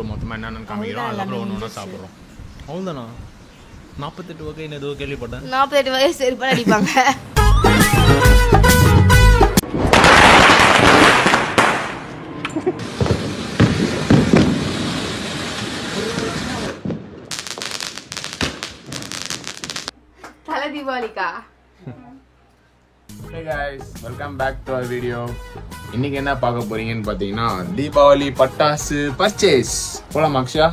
மொத்தமாக என்னென்னு காமிக்கிறோம், அதுக்கப்புறம் ஒன்று ஒன்றா சாப்பிட்றோம். அவ்வளோதானா? 48 வகைன்னு ஏதோ கேள்விப்பட்டேன். 48 வகை செருப்பால் அடிப்பாங்க. தலை தீபாவளிக்கா? Hey guys, welcome back to our video. இன்னைக்கு என்ன பார்க்க போறீங்கன்னு பார்த்தீங்கன்னா தீபாவளி பட்டாசு பர்ச்சேஸ் போலாம். அக்ஷயா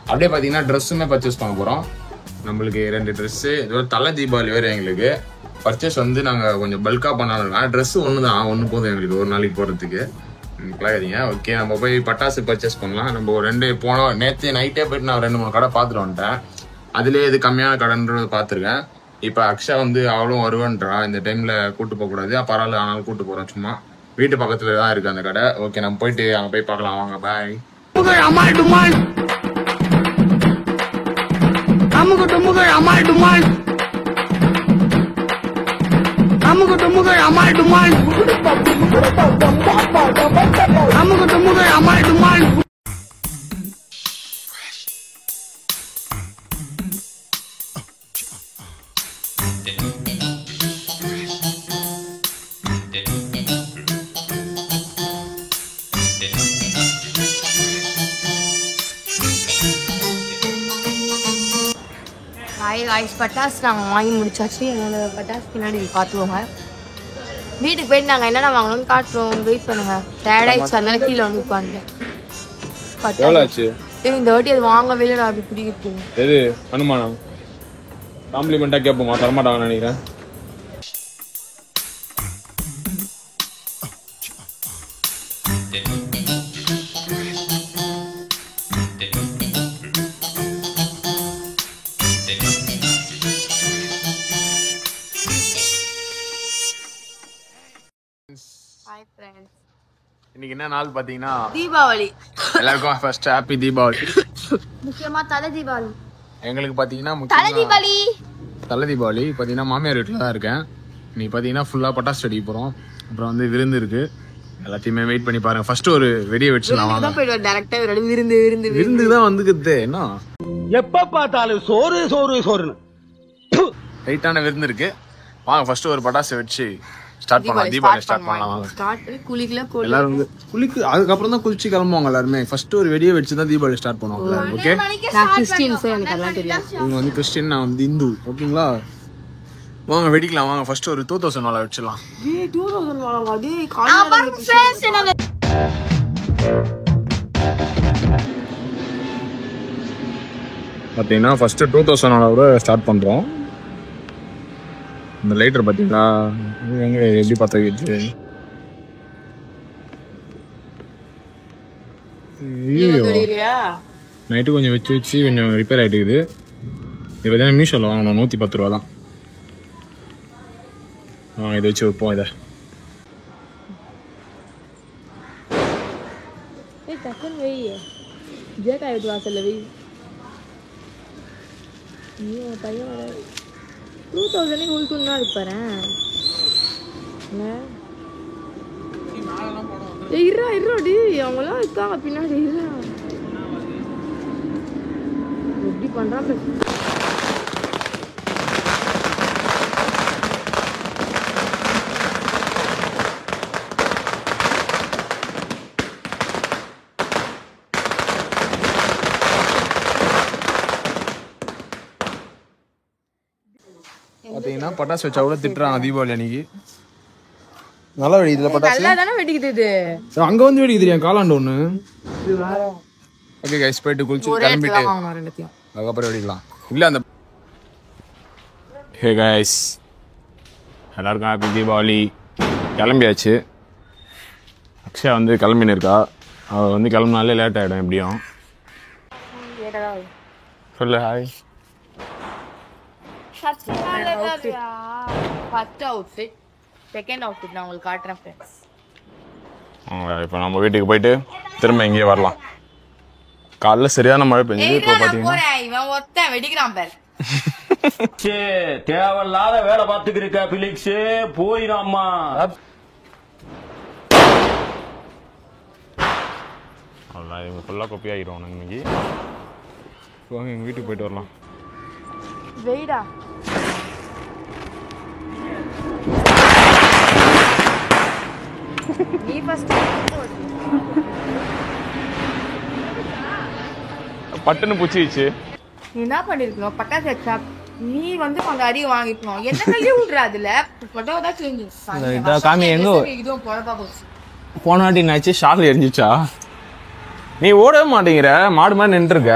அப்படியே பார்த்தீங்கன்னா ட்ரெஸ்ஸுமே பர்ச்சேஸ் பண்ண போகிறோம். நம்மளுக்கு 2 ட்ரெஸ்ஸு, இதோட தலை தீபாவளி வேறு. எங்களுக்கு பர்ச்சேஸ் வந்து நாங்கள் கொஞ்சம் பல்காக பண்ணாலும் ட்ரெஸ்ஸு ஒன்று தான், ஒன்று போதும் எங்களுக்கு ஒரு நாளைக்கு போகிறதுக்கு. கலாதீங்க. ஓகே, நம்ம போய் பட்டாசு பர்ச்சேஸ் பண்ணலாம். நம்ம ஒரு 2 போனோம். நேற்று நைட்டே போயிட்டு நான் 2-3 கடை பார்த்துட்டு வந்துட்டேன். அதுலேயே இது கம்மியான கடைன்றது பார்த்துருக்கேன். இப்போ அக்ஷா வந்து அவளும் வருவேன்றா. இந்த டைமில் கூட்டு போகக்கூடாது, பரவாயில்ல ஆனாலும் கூட்டு போகிறோம். சும்மா வீட்டு பக்கத்தில் தான் இருக்குது அந்த கடை. ஓகே, நம்ம போயிட்டு அங்கே போய் பார்க்கலாம். வாங்க, பாய். பட்டாசு நாங்கள் வாங்கி முடிச்சாச்சு. என்னோட பட்டாசு பின்னாடி பார்த்துக்கோங்க. வீட்டுக்கு போயிட்டு நாங்கள் என்னென்ன வாங்கணும்னு காட்டுறோம். வெயிட் பண்ணுங்க. டயர்டாயிடுச்சு, அதனால கீழே வந்து உட்காந்துட்டேன். இந்த வாட்டி அது வாங்கவே இல்லை. நான் அப்படி பிடிக்கிட்டு எது அனுமானம் காம்ப்ளிமெண்டா கேட்போமா? தரமாட்டாங்கன்னு நினைக்கிறேன். இன்னைக்கு என்ன நாள் பாத்தீங்கன்னா தீபாவளி. எல்லாருக்கும் ஃபர்ஸ்ட் ஹாப்பி தீபாவளி. முக்கியமா தலை தீபாவளி. எங்களுக்கு பாத்தீங்கன்னா தலை தீபாவளி பாத்தீங்கன்னா மாமியார் வீட்டுல தான் இருக்கேன். நீ பாத்தீங்கன்னா ஃபுல்லா பட்டாசு வெடிக்க போறோம். அப்புறம் வந்து விருந்து இருக்கு. எல்லாத்தையுமே வெயிட் பண்ணி பாருங்க. ஃபர்ஸ்ட் ஒரு வெடியை வச்சிடலாம். விருந்து தான் வந்துக்குது. என்ன எப்ப பார்த்தாலும் சோறு சோறு சோறுன்னு ரைட்டான விருந்து இருக்கு. வாங்க ஃபர்ஸ்ட் ஒரு பட்டாசு வச்சு ஸ்டார்ட் பண்ணலாம். தீபாவளி ஸ்டார்ட் பண்ணலாம். எல்லாரும் வந்து குளிக்கு, அதுக்கப்புறம் தான் குளிச்சு கிளம்புவாங்க எல்லாருமே. ஃபர்ஸ்ட் ஒரு வெடியை வச்சு தான் தீபாவளி ஸ்டார்ட் பண்ணுவாங்க. ஓகே, இவங்க வந்து கிறிஸ்டின், நான் வந்து இந்து. ஓகேங்களா, வாங்க வெடிக்கலாம். வாங்க ஃபர்ஸ்ட் ஒரு 2000 வாழை வச்சிடலாம். பார்த்தீங்கன்னா ஃபர்ஸ்ட் 2000 வாழை ஸ்டார்ட் பண்றோம். இந்த லைட்டர் பார்த்தீங்களா எங்க எப்படி பார்த்து வச்சு நைட்டு கொஞ்சம் வச்சு கொஞ்சம் ரிப்பேர் ஆகிட்டு இருக்குது. இது பார்த்தீங்கன்னா மீஷோவில் வாங்கணும். 110 ரூபா தான். இதை வச்சு வைப்போம். இதை பையன் 2000 உள்குன்னா இருப்பாரேன். இருடி அவங்களாம் இருக்காங்க பின்னாடி. எப்படி பண்றாங்க? பார்த்தீங்கன்னா பட்டாசு வச்சா கூட திட்டுறாங்க தீபாவளி அன்னைக்கு. நல்லா வெடிக்குதுல பட்டாசு. நல்லா தானே வெடிக்குது. அங்க வந்து வெடிக்குது என் காலாண்டு ஒண்ணு. ஓகே கைஸ், போயிட்டு குளிச்சு கிளம்பிட்டு அதுக்கப்புறம் வெடிக்கலாம். இல்ல அந்த ஹே கைஸ், எல்லாருக்கும் ஹாப்பி தீபாவளி. கிளம்பியாச்சு. அக்ஷயா வந்து கிளம்பின்னு இருக்கா. அவள் வந்து கிளம்பினாலே லேட் ஆகிடும் எப்படியும். சொல்லு hi. First outfit, second outfit நான் உங்களுக்கு காட்டுறேன் ஃப்ரெண்ட்ஸ். இப்போ நம்ம வீட்டுக்கு போயிட்டு திரும்ப இங்கேயே வரலாம். காலைல சரியான மழை பெஞ்சது. இப்போ பார்த்தீங்கன்னா இவன் ஒருத்தன் வெடிக்கிறான் பாரு. தேவையில்லாத வேலை பார்த்துக்கிருக்க பிலிக்ஸ், போயிடாமா. நல்லா இவங்க ஃபுல்லாக கொப்பி ஆகிடுவோம் இன்னைக்கு. வாங்க எங்கள் வீட்டுக்கு போயிட்டு வரலாம். வெயிடா நீ ஃபர்ஸ்ட் பட்டுன்னு புச்சிச்சு. நீ என்ன பண்ணிருக்கணும்? பட்டாசு வச்சா நீ வந்து கொஞ்சம் அறிவு வாங்கிக்கணும். என்ன கையில விடுற அதுல பட்டாதான் கிழிஞ்சு காமி எங்க இதுவும் பொழப்பா போச்சு. போன வாட்டி என்னாச்சு? ஷாக்ல எரிஞ்சிச்சா? நீ ஓடவே மாட்டேங்கிற, மாடு மாதிரி நின்றுருக்க.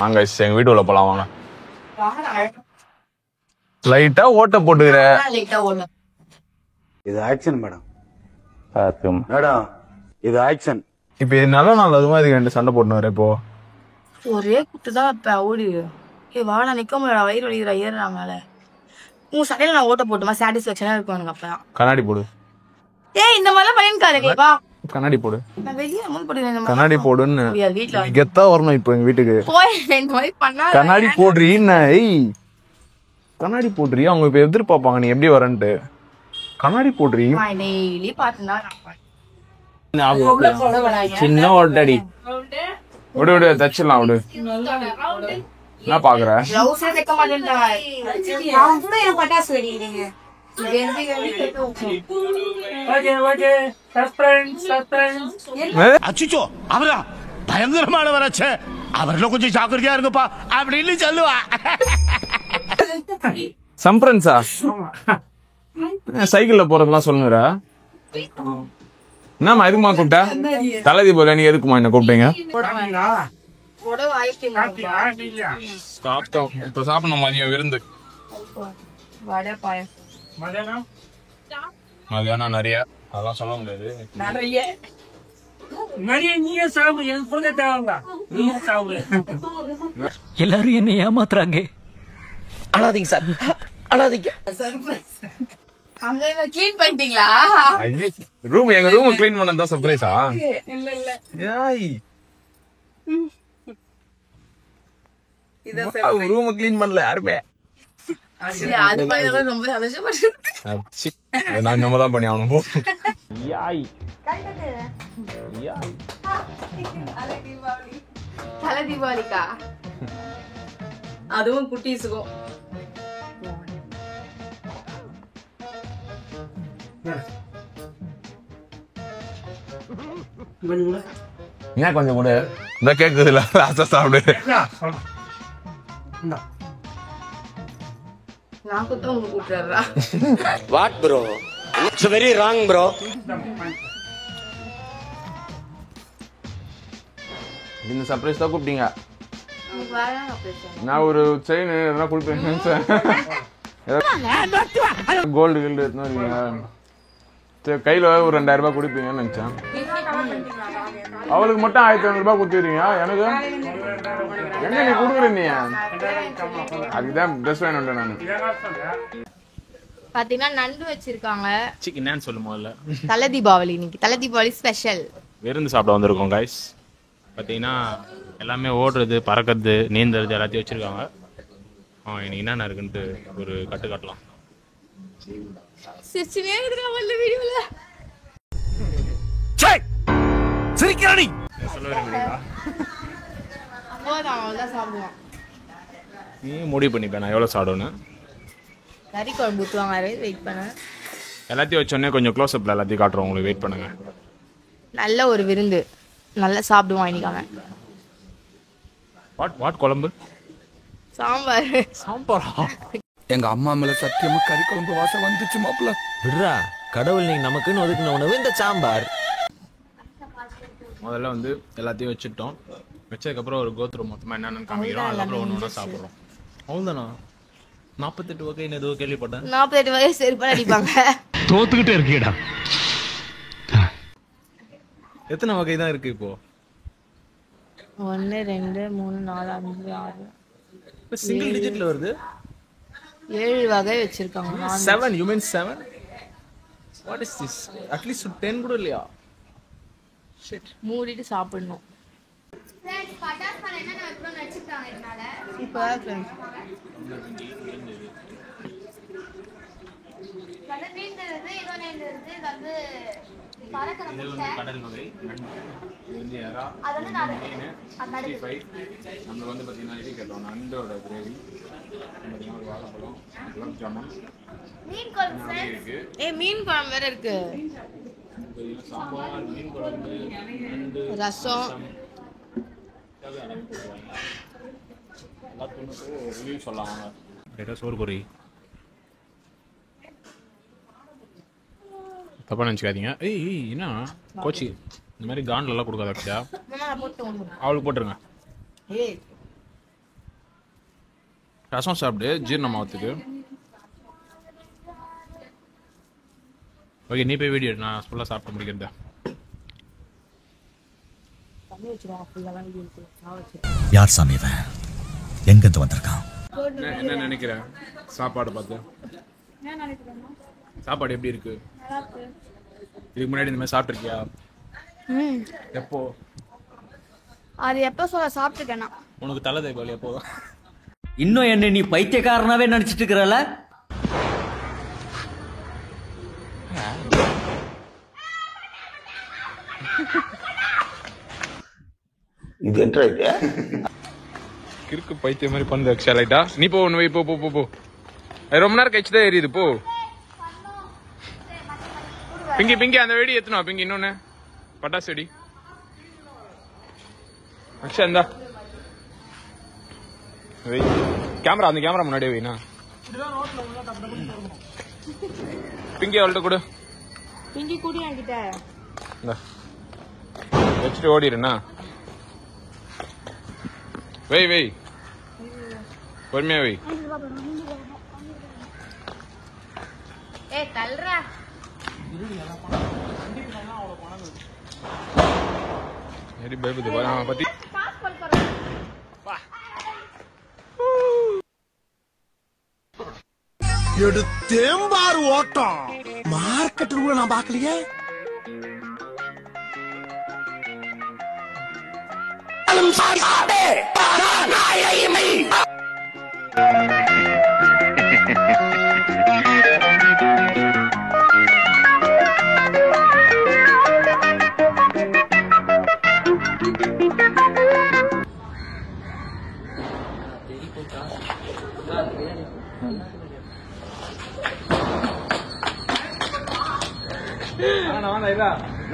வாங்க எங்க வீட்டு உள்ள போலாம் வாங்க. லைட்டா ஓட்ட போட்டுக்கிற. இது ஆக்ஷன் மேடம். மேடம் இது ஆக்ஷன். இப்ப இது நல்ல நாள் அதுமா இதுக்கு ரெண்டு சண்டை போட்டு வர. இப்போ ஒரே குத்துதான் இப்ப ஓடி. ஏ வா, நான் நிக்க முடியல, வயிறு வலிக்குறா, ஏறுறா மேல. உங்க சடையில நான் ஓட்ட போட்டுமா சாட்டிஸ்பேக்ஷனா இருக்கும் எனக்கு. அப்பதான் கண்ணாடி போடு. ஏய் இந்த மாதிரிலாம் பண்ணிருக்காருங்களா? கண்ணாடி போடு. நான் வெளியே அமௌண்ட் போடுறேன். கண்ணாடி போடுன்னு வீட்டுல கெத்தா வரணும். இப்போ எங்க வீட்டுக்கு போய் இந்த மாதிரி பண்ணா கண்ணாடி போடுறீன்னு. கண்ணாடி போடுறீ, அவங்க இப்ப எதிர்பார்ப்பாங்க நீ எப்படி வரன்ட்டு. கண்ணாடி போடுறீ. டெய்லி பாத்துனா சின்ன ஓட்டடி விடு விடு தச்சிடலாம் விடு. என்ன பாக்குற? அச்சுச்சோ அவரா பயங்கரமானவராச்சே, அவர்ல கொஞ்சம் ஜாக்கிரதையா இருங்கப்பா அப்படின்னு சொல்லுவா. சம்பிரன்ஸா சைக்கிள்ல போறதெல்லாம் சொல்லுங்கடா. என்னம்மா எதுக்குமா கூப்பிட்ட? தலை தீபாவளி நீ எதுக்குமா என்ன கூப்பிட்டீங்க? இப்ப சாப்பிடணும் மதியம் விருந்து. மதியானம் நிறைய அதெல்லாம் சொல்ல முடியாது. எல்லாரும் என்ன ஏமாத்துறாங்க. அழாதீங்க சார், அழாதீங்க. கிளீன் பண்ணிட்டீங்களா? எங்க ரூம் கிளீன் பண்ணதான் சர்ப்ரைஸா? இல்ல இல்ல ரூம் கிளீன் பண்ணல யாருமே. அது பண்ணி ரொம்ப சந்தோஷப்பட்டு நான் நம்ம தான் பண்ணி ஆகணும். தலை தீபாவளிக்கா? அதுவும் குட்டீஸுக்கும். ஏன் கொஞ்சம் கூட இந்த கேக்குது இல்ல லாஸ்டா சாப்பிடு. நான் குத்த உங்க கூப்பிடுறா. What bro, it's very wrong bro. இந்த சர்ப்ரைஸ் தான் கூப்பிட்டீங்க. நான் ஒரு செயின் எதனா கொடுப்பேன். கோல்டு கில்டு எடுத்துன்னு கையில ஒரு 2000 ரூபாய் கொடுப்பீங்கன்னு நினைச்சேன். அவளுக்கு மட்டும் 1500 ரூபாய் கொடுத்துறீங்க. எனக்கு எங்க நீ கொடுக்குற? நீ அதுதான் ட்ரெஸ் வேணும். நான் பாத்தீங்கன்னா நண்டு வச்சிருக்காங்க. என்னன்னு சொல்லு முதல்ல. தலை தீபாவளி இன்னைக்கு. தலை தீபாவளி ஸ்பெஷல் விருந்து சாப்பிட வந்திருக்கோம் கைஸ். பார்த்தீங்கன்னா எல்லாமே ஓடுறது, பறக்கிறது, நீந்துறது எல்லாத்தையும் வச்சிருக்காங்க. இன்னைக்கு என்னென்ன இருக்குன்ட்டு ஒரு கட்டு காட்டலாம். சிரிச்சுனே இருக்கா வல்ல வீடியோல. சிரிக்கிறானி சொல்ல வரீங்களா? போதான் அவ்வளோதான் சாப்பிடுவான். நீ முடிவு பண்ணிப்பேன் நான் எவ்வளோ சாப்பிடுவேன்னு. கறி குழம்பு ஊற்றுவாங்க, வெயிட் பண்ண. எல்லாத்தையும் வச்சோடனே கொஞ்சம் க்ளோஸ்அப்பில் எல்லாத்தையும் காட்டுறோம் உங்களுக்கு. வெயிட் பண்ணுங்க. நல்ல ஒரு விருந்து, நல்லா சாப்பிடுவான் இன்னைக்கு அவன். வாட் குழம்பு? சாம்பார். சாம்பாரா? எங்க அம்மா மேல சத்தியமா கறி குழம்பு வாசம் வந்துச்சு மாப்பிள்ள. விடுறா, கடவுள் நீங்க நமக்குன்னு ஒதுக்குன உணவு இந்த சாம்பார். முதல்ல வந்து எல்லாத்தையும் வச்சுட்டோம். வச்சதுக்கப்புறம் ஒரு கோத்ரூ மொத்தமாக என்னென்னு காமிக்கிறோம். அதுக்கப்புறம் ஒன்று ஒன்றா சாப்பிட்றோம். அவ்வளோதானா? 48 வகைன்னு ஏதோ கேள்விப்பட்டேன். 48 வகை செருப்பால் அடிப்பாங்க. தோத்துக்கிட்டே இருக்கீடா. எத்தனை வகை தான் இருக்கு இப்போ? 1 2 3 4 5 6 சிங்கிள் டிஜிட்ல வருது. 7 வகை வச்சிருக்காங்க. 7? You mean 7? What is this? At least 10 கூட இல்லையா? Shit. மூடிட்டு சாப்பிடணும். இப்போ இது வந்து கடல் வகை இது வந்து எறா மீன் 65 நம்ம வந்து பார்த்தீங்கன்னா இது கேட்டோம் நண்டோட கிரேவி பார்த்தீங்கன்னா ஒரு வாழைப்பழம் குலாப் ஜாமுன் மீன் குழம்பு இருக்கு. மீன் குழம்பு வேற இருக்கு, பார்த்தீங்கன்னா சாம்பார் மீன் குழம்பு நண்டு ரசம். எல்லாத்துக்கும் ரிவ்யூ சொல்லலாம் வாங்க. சோறு பொரி தப்பா நினச்சிக்காதீங்க. ஏய் என்ன கோச்சி இந்த மாதிரி கான்லெல்லாம் கொடுக்காத அக்ஷயா. அவளுக்கு போட்டுருங்க. ரசம் சாப்பிடு ஜீரணமாகத்துக்கு. ஓகே நீ போய் வீடியோ நான் ஃபுல்லாக சாப்பிட்டு முடிக்கிறதா. யார் சாமி இவன்? எங்கிருந்து வந்திருக்கான்? என்ன நினைக்கிற சாப்பாடு பார்த்து? சாப்பாடு எப்படி இருக்கு? இதுக்கு முன்னாடி இந்த மாதிரி சாப்பிட்ருக்கியா? எப்போ? அது எப்போ சாப்பிட்டுருக்கேன்னா உனக்கு தலை தேய்பால் எப்போ? இன்னும் என்ன நீ பைத்தியக்காரனாவே நினைச்சிட்டு இருக்கிறல? இது என்ன இது? கிறுக்கு பைத்தியம் மாதிரி பண்ணு அக்ஷயா லைட்டா. நீ போ ஒன்று போ போ போ போ. அது ரொம்ப நேரம் கழிச்சு தான் எரியுது போ. பிங்கி பிங்கி அந்த வெடி எத்தனா பிங்கி இன்னொன்னு பட்டாசு வெடி. அக்ஷயா இந்தா வெய். கேமரா அந்த கேமரா முன்னாடியே வைனா. பிங்கி அவள்கிட்ட கொடு. பிங்கி கூடி என்கிட்ட இந்தா வச்சுட்டு ஓடிடுண்ணா. வெய் வெய் பொறுமையா வெய். தல்றா சரி பயப்படுது பாரு பத்தி. எடுத்தேம்பாரு ஓட்டம் மார்க்கெட்டில் கூட நான் பார்க்கலையே.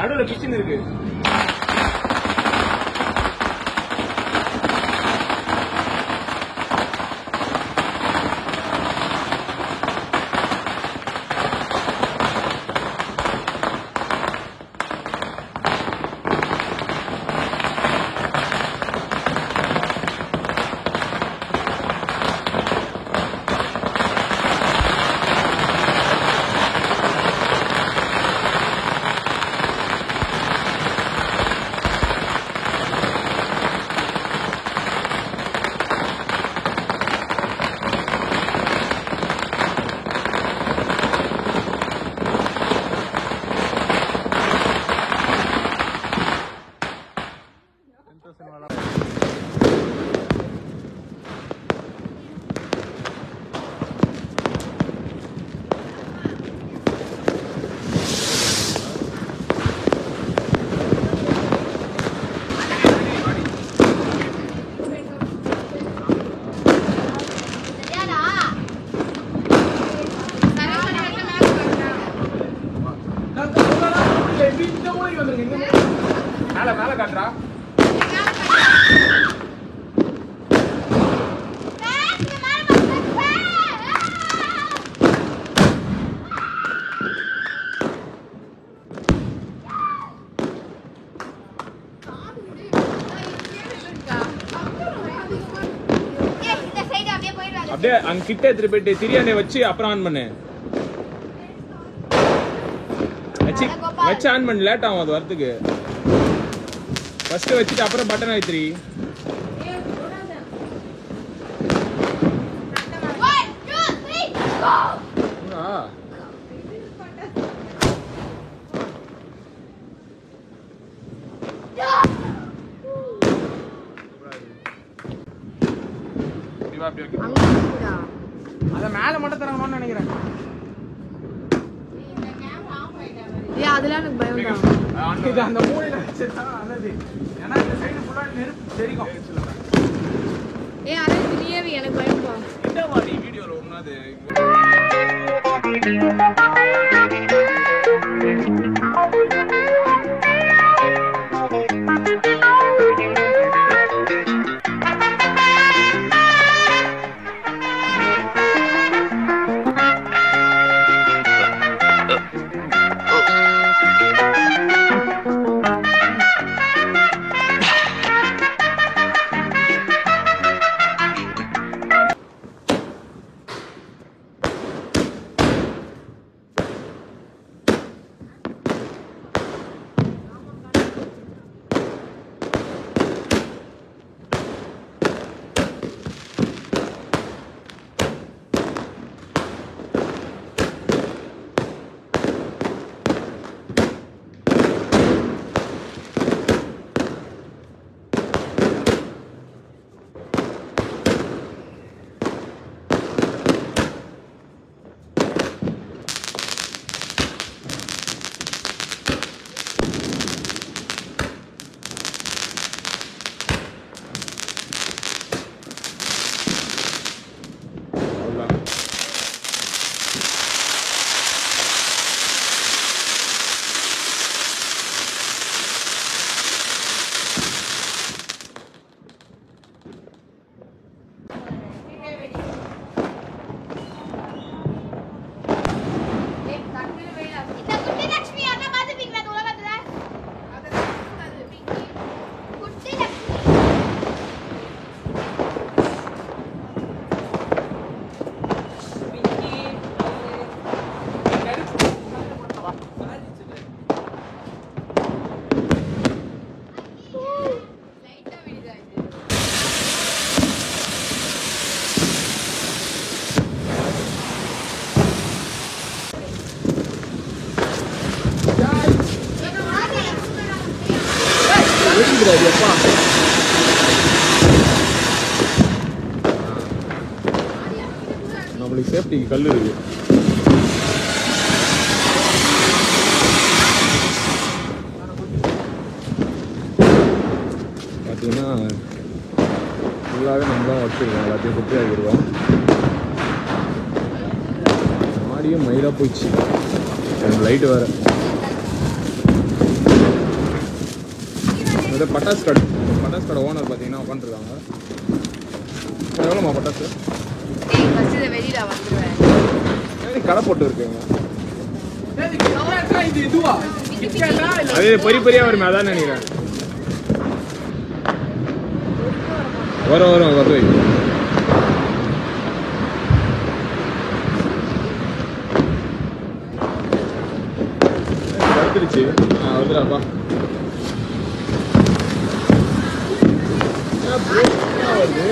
நடுவுல கிச்சன் இருக்கு. மேல மேல காட்டுறா. அப்படியே அங்க கிட்ட எடுத்துட்டு போயிட்டு திரியானே வச்சு அப்புறம் ஆன் பண்ணு. வச்சு ஆன் பண்ணு, லேட் ஆகும் அது வரதுக்கு. ஃபர்ஸ்ட் வச்சுட்டு அப்புறம் பட்டன் ஆயிடுறி. அத மேல மட்டும் தரணும்னு நினைக்கிறேன். ஏன் அதெல்லாம் எனக்கு பயம் தான். இது அந்த மூலையில வச்சா நல்லது. ஏன்னா இந்த சைடு ஃபுல்லா நெருப்பு தெரியும். ஏன் அதை நீயே எனக்கு பயம் தான். என்னவா நீ வீடியோல ஒண்ணாது நம்மளுக்கு சேஃப்டிக்கு கல் இருக்கு. பார்த்தீங்கன்னா ஃபுல்லாகவே நம்ம தான் வச்சுருக்கோம். எல்லாத்தையும் குப்பி ஆகிடுவோம். மாடியும் மயிலாக போயிடுச்சு. எனக்கு லைட்டு வேறு. இது பட்டாசு கடை ஓனர் பார்த்தீங்கன்னா உட்காந்துருக்காங்க. எவ்வளோம்மா பட்டாசு? வெளியில வந்துருவேன். கடை போட்டு இருக்குங்க. அது பெரிய வருமே, அதான் நினைக்கிறேன். வரும் வருது. வந்துருச்சு. வந்துடாப்பா. வருது.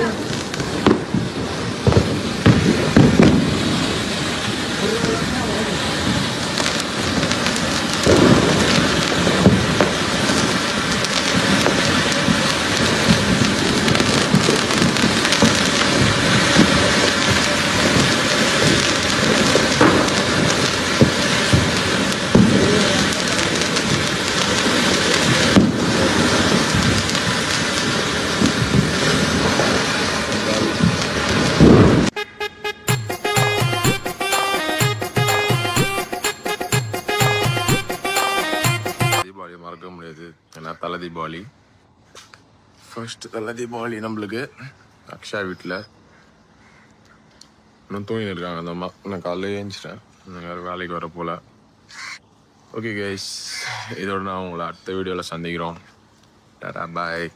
மறக்க முடியாது. ஏன்னா தலை தீபாவளி, ஃபர்ஸ்ட் தலை தீபாவளி நம்மளுக்கு. அக்ஷா வீட்டில் இன்னும் தூங்கின்னு இருக்காங்க அந்த அம்மா. நான் காலையில் ஏஞ்சிட்டேன். வேறு வேலைக்கு வர போல. ஓகே கைஸ், இதோட நான் உங்களை அடுத்த வீடியோவில் சந்திக்கிறோம். டாடா பாய்.